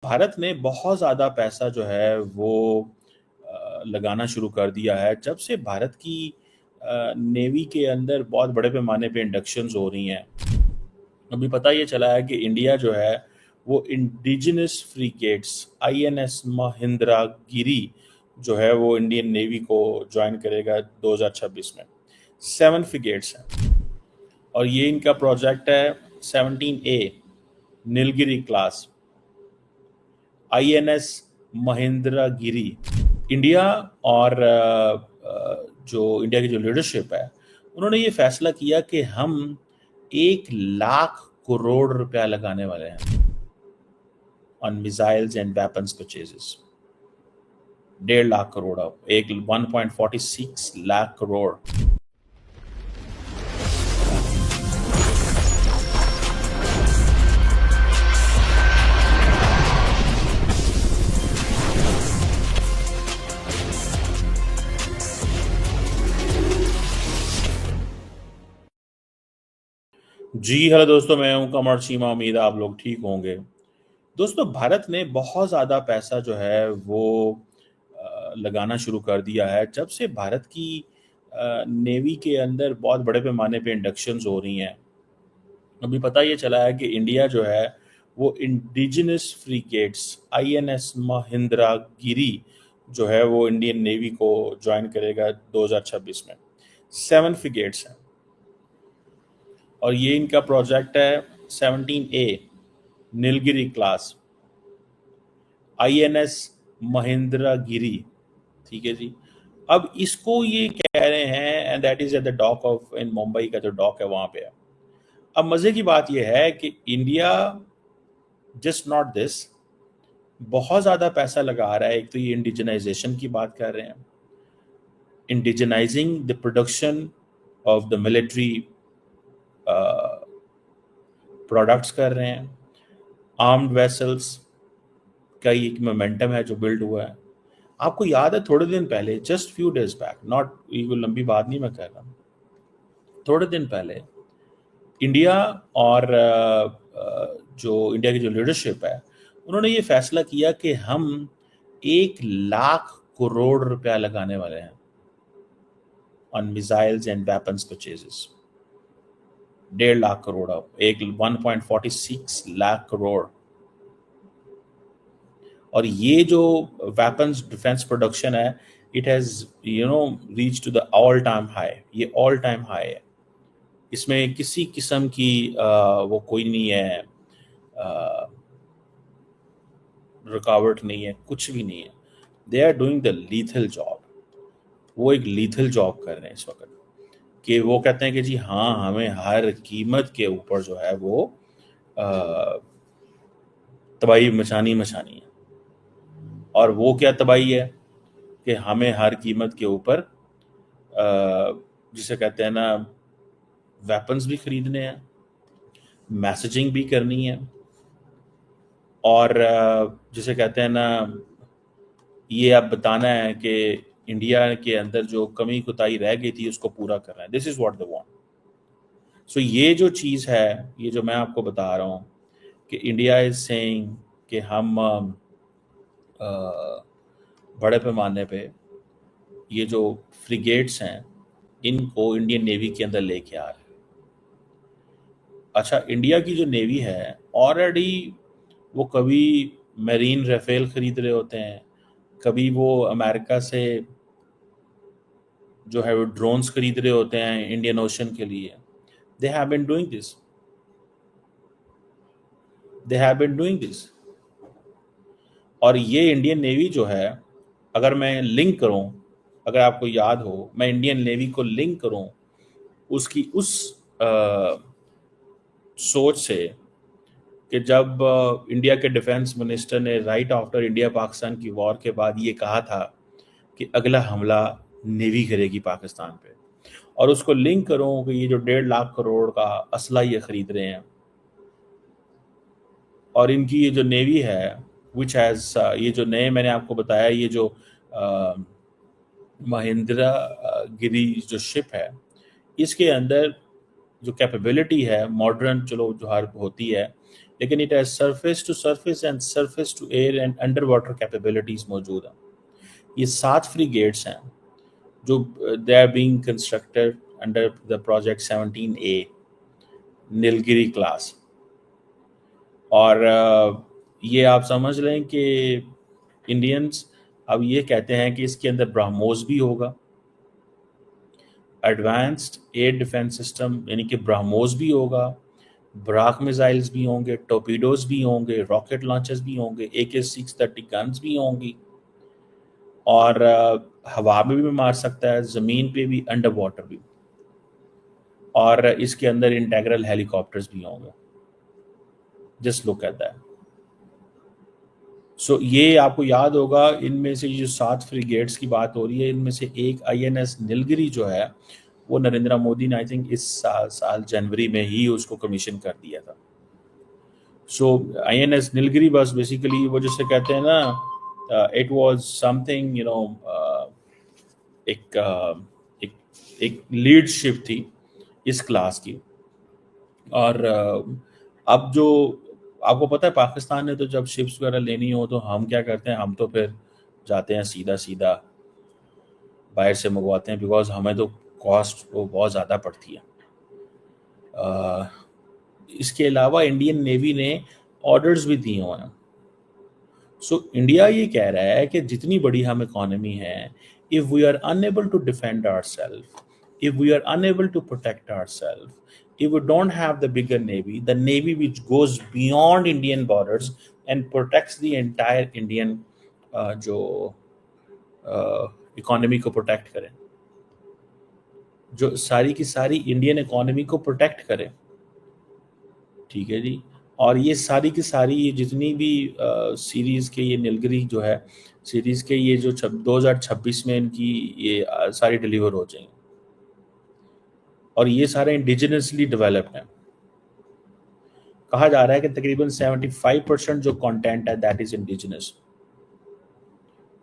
भारत ने बहुत ज़्यादा पैसा जो है वो लगाना शुरू कर दिया है। जब से भारत की नेवी के अंदर बहुत बड़े पैमाने पे इंडक्शंस हो रही हैं। अभी पता ये चला है कि इंडिया जो है वो इंडिजिनस फ्रीगेट्स आईएनएस महेंद्रगिरी जो है वो इंडियन नेवी को ज्वाइन करेगा 2026 में। 7 फ्रीगेट्स हैं और ये इनका प्रोजेक्ट है 17A Nilgiri class INS Mahendragiri. India और जो इंडिया की जो लीडरशिप है उन्होंने ये फैसला किया कि हम 1 लाख करोड़ रुपया लगाने वाले हैं on missiles and weapons purchases. 1.5 lakh crore, 1.46 lakh crore. जी हेलो दोस्तों, मैं हूं कमर चीमा। उम्मीद है आप लोग ठीक होंगे। दोस्तों, भारत ने बहुत ज़्यादा पैसा जो है वो लगाना शुरू कर दिया है। जब से भारत की नेवी के अंदर बहुत बड़े पैमाने पे इंडक्शंस हो रही हैं। अभी पता ये चला है कि इंडिया जो है वो इंडिजिनस फ्रीगेट्स आईएनएस महेंद्रगिरी जो है वो इंडियन नेवी को ज्वाइन करेगा 2026 में। 7 फ्रीगेट्स हैं और ये इनका प्रोजेक्ट है 17A Nilgiri class INS Mahendragiri. ठीक है जी। अब इसको ये कह रहे हैं and that is at the dock of in Mumbai का जो डॉक है वहां पे है। अब मजे की बात यह है कि इंडिया जस्ट नॉट दिस बहुत ज्यादा पैसा लगा रहा है। एक तो ये इंडिजनाइजेशन की बात कर रहे हैं, indigenizing the production of the military products कर रहे हैं। आर्म्ड वेसल्स का एक मोमेंटम है जो बिल्ड हुआ है। आपको याद है थोड़े दिन पहले, just few days back, not ये कोई लंबी बात नहीं मैं कर रहा, थोड़े दिन पहले इंडिया और जो इंडिया की जो लीडरशिप है उन्होंने ये फैसला किया कि हम 1 लाख करोड़ रुपया लगाने वाले हैं on missiles and weapons purchases. 1.5 lakh crore, 1.46 lakh crore. और ये जो वेपन्स डिफेंस प्रोडक्शन है, it has reach to the all time high. ये ऑल टाइम हाई है। इसमें किसी किस्म की वो कोई नहीं है, रुकावट नहीं है, कुछ भी नहीं है। They are doing the lethal job. वो एक लीथल जॉब कर रहे हैं इस वक्त कि वो कहते हैं कि जी हाँ, हमें हर कीमत के ऊपर जो है वो तबाही मचानी है। और वो क्या तबाही है कि हमें हर कीमत के ऊपर जिसे कहते हैं ना, वेपन्स भी खरीदने हैं, मैसेजिंग भी करनी है, और जिसे कहते हैं ना, ये अब बताना है कि इंडिया के अंदर जो कमी कुताही रह गई थी उसको पूरा करना है। This is what they want. So ये जो चीज़ है, ये जो मैं आपको बता रहा हूँ कि इंडिया इज सेइंग कि हम बड़े पैमाने पे ये जो फ्रिगेट्स हैं इनको इंडियन नेवी के अंदर लेके आ रहे हैं। अच्छा, इंडिया की जो नेवी है ऑलरेडी वो कभी मेरीन राफेल खरीद रहे होते हैं, कभी वो अमेरिका से जो है वो ड्रोन्स खरीद रहे होते हैं इंडियन ओशन के लिए। They have been doing this, they have been doing this. और ये इंडियन नेवी जो है, अगर मैं लिंक करूं, अगर आपको याद हो, मैं इंडियन नेवी को लिंक करूं उसकी उस सोच से कि जब इंडिया के डिफेंस मिनिस्टर ने राइट आफ्टर इंडिया पाकिस्तान की वॉर के बाद ये कहा था कि अगला हमला नेवी करेगी पाकिस्तान पे, और उसको लिंक करूं कि ये जो 1.5 लाख करोड़ का असला ये खरीद रहे हैं, और इनकी ये जो नेवी है विच हैज़ ये जो नए मैंने आपको बताया, ये जो महेंद्रा गिरी जो शिप है, इसके अंदर जो कैपेबिलिटी है मॉडर्न, चलो जो हर होती है, लेकिन it has surface to surface and surface to air and under water capabilities मौजूद हैं। ये 7 फ्रीगेट्स हैं जो they are being constructed under the project 17A Nilgiri class. और ये आप समझ लें कि इंडियंस अब ये कहते हैं कि इसके अंदर ब्रह्मोस भी होगा, एडवांस्ड एयर डिफेंस सिस्टम यानी कि ब्रह्मोस भी होगा, ब्राक मिसाइल्स भी होंगे, टोर्पीडोज भी होंगे, रॉकेट लॉन्चर्स भी होंगे, AK-630 गन्स भी होंगी, और हवा में भी मार सकता है, ज़मीन पे भी, अंडर वाटर भी, और इसके अंदर इंटेग्रल हेलीकॉप्टर्स भी होंगे। Just look at that. So ये आपको याद होगा, इनमें से जो 7 फ्रिगेट्स की बात हो रही है, इनमें से एक INS नीलगिरी जो है वो नरेंद्र मोदी ने आई थिंक इस साल जनवरी में ही उसको कमीशन कर दिया था। सो INS नीलगिरी बस बेसिकली वो जिसे कहते हैं ना, इट वाज समथिंग एक एक एक लीडशिप थी इस क्लास की। और अब जो आपको पता है, पाकिस्तान ने तो जब शिप्स वगैरह लेनी हो तो हम क्या करते हैं, हम तो फिर जाते हैं सीधा सीधा बाहर से मंगवाते हैं, बिकॉज हमें तो कॉस्ट वो बहुत ज़्यादा पड़ती है। इसके अलावा इंडियन नेवी ने ऑर्डर्स भी दिए हुए हैं। सो इंडिया ये कह रहा है कि जितनी बड़ी हम इकोनॉमी है, if we are unable to defend ourselves, if we are unable to protect ourselves, if we don't have the bigger navy, the navy which goes beyond Indian borders and protects the entire Indian जो economy को protect करें, जो सारी की सारी Indian economy को protect करें, ठीक है जी। और ये सारी की सारी ये जितनी भी सीरीज़ के ये नीलगिरी जो है सीरीज़ के ये जो 2026 में इनकी ये सारी डिलीवर हो जाएंगी, और ये सारे इंडिजिनसली डेवलप्ड हैं। कहा जा रहा है कि तकरीबन 75% जो कंटेंट है दैट इज इंडिजिनस,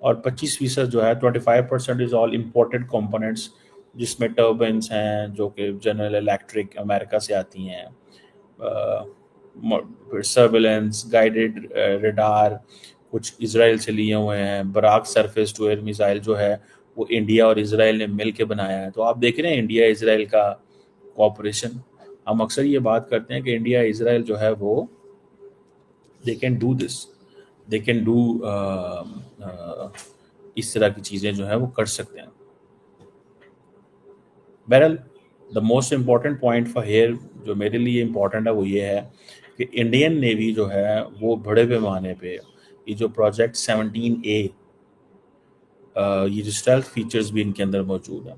और 25% जो है 25% इज ऑल इम्पोर्टेड कंपोनेंट्स, जिसमें टर्बाइन्स हैं जो कि जनरल इलेक्ट्रिक अमेरिका से आती हैं, सर्वेलेंस गाइडेड रडार कुछ इसराइल से लिए हुए हैं, Barak surface to air missile जो है वो इंडिया और इसराइल ने मिल के बनाया है। तो आप देख रहे हैं इंडिया इसराइल का कोऑपरेशन। हम अक्सर ये बात करते हैं कि इंडिया इसराइल जो है वो they can do this, they can do इस तरह की चीज़ें जो है वो कर सकते हैं। बहरहाल the most important point for here जो मेरे लिए इम्पॉर्टेंट है वो ये है कि इंडियन नेवी जो है वो बड़े पैमाने पे ये जो प्रोजेक्ट 17A ये जो स्टेल्थ फीचर्स भी इनके अंदर मौजूद हैं।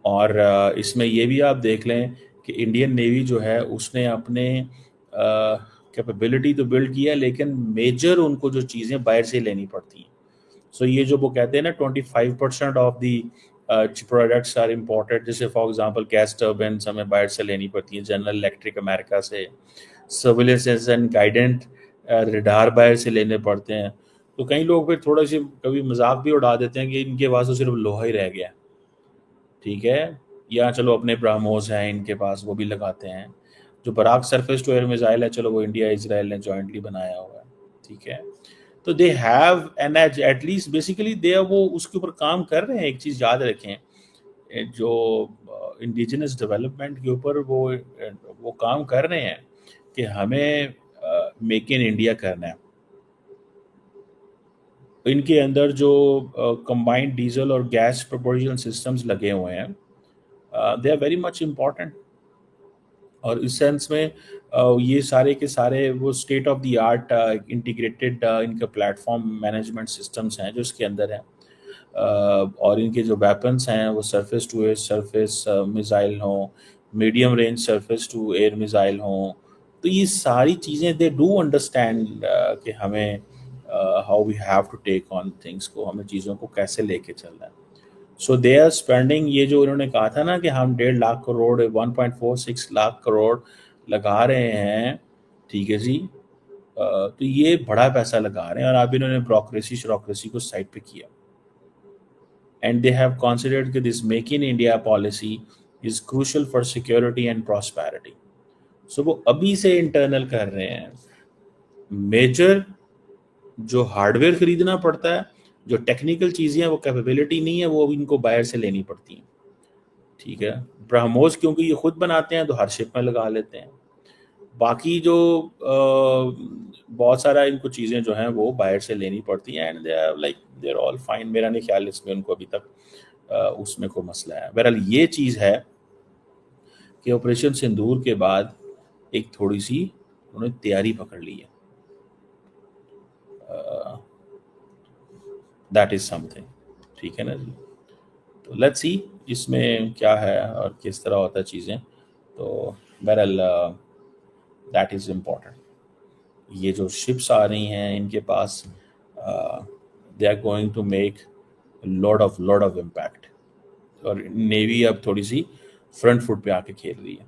और इसमें ये भी आप देख लें कि इंडियन नेवी जो है उसने अपने कैपेबिलिटी तो बिल्ड किया, लेकिन मेजर उनको जो चीज़ें बाहर से लेनी पड़ती हैं। सो ये जो वो कहते हैं ना 25% of the products are imported, जैसे फॉर एग्जांपल गैस टर्बाइन्स हमें बाहर से लेनी पड़ती हैं, जनरल इलेक्ट्रिक अमेरिका से, सर्विलेंस एंड गाइडेंट रडार बाहर से लेने पड़ते हैं। तो कई लोग फिर थोड़ा सी कभी मजाक भी उड़ा देते हैं कि इनके पास तो सिर्फ लोहा ही रह गया, ठीक है, या चलो अपने ब्रह्मोस हैं इनके पास वो भी लगाते हैं। जो Barak surface to air missile है, चलो वो इंडिया इसराइल ने जॉइंटली बनाया हुआ है, ठीक है। तो they have an edge at least basically they वो उसके ऊपर काम कर रहे हैं। एक चीज़ याद रखें, जो इंडिजिनस डेवलपमेंट के ऊपर वो काम कर रहे हैं कि हमें मेक इन इंडिया करना है। इनके अंदर जो कंबाइंड डीजल और गैस प्रोपोर्शन सिस्टम्स लगे हुए हैं, they are very much important. और इस सेंस में ये सारे के सारे वो state of the art integrated इनका प्लेटफॉर्म मैनेजमेंट सिस्टम्स हैं जो इसके अंदर हैं। और इनके जो वेपन्स हैं वो surface to air surface missile हों, medium range surface to air missile हों। तो ये सारी चीज़ें दे डू अंडरस्टैंड कि हमें how we have to take on things को, हमें चीज़ों को कैसे लेके चलना है। सो दे आर स्पेंडिंग, ये जो इन्होंने कहा था ना कि हम 1.5 लाख करोड़ 1.46 लाख करोड़ लगा रहे हैं, ठीक है जी, तो ये बड़ा पैसा लगा रहे हैं। और अब इन्होंने ब्रोक्रेसी को साइड पे किया, एंड दे हैव कंसिडर्ड कि this make in India policy is crucial for security and prosperity. So वो अभी से इंटरनल कर रहे हैं। मेजर जो हार्डवेयर खरीदना पड़ता है, जो टेक्निकल चीज़ें हैं, वो कैपेबिलिटी नहीं है, वो अब इनको बाहर से लेनी पड़ती हैं। ठीक है, ब्रह्मोस क्योंकि ये खुद बनाते हैं तो हर शिप में लगा लेते हैं। बाकी जो बहुत सारा इनको चीज़ें जो हैं वो बाहर से लेनी पड़ती हैं, and they are like they are all fine. मेरा नहीं ख्याल इसमें उनको अभी तक उसमें कोई मसला है। बहरहाल ये चीज़ है कि ऑपरेशन सिंदूर के बाद एक थोड़ी सी उन्होंने तैयारी पकड़ ली है। That is something. ठीक है ना जी। तो लेट्स सी इसमें क्या है और किस तरह होता है चीज़ें। तो बहरहाल दैट इज़ इम्पॉर्टेंट। ये जो शिप्स आ रही हैं इनके पास they are going to make lot of impact. और नेवी अब थोड़ी सी फ्रंट फुट पे आके खेल रही है।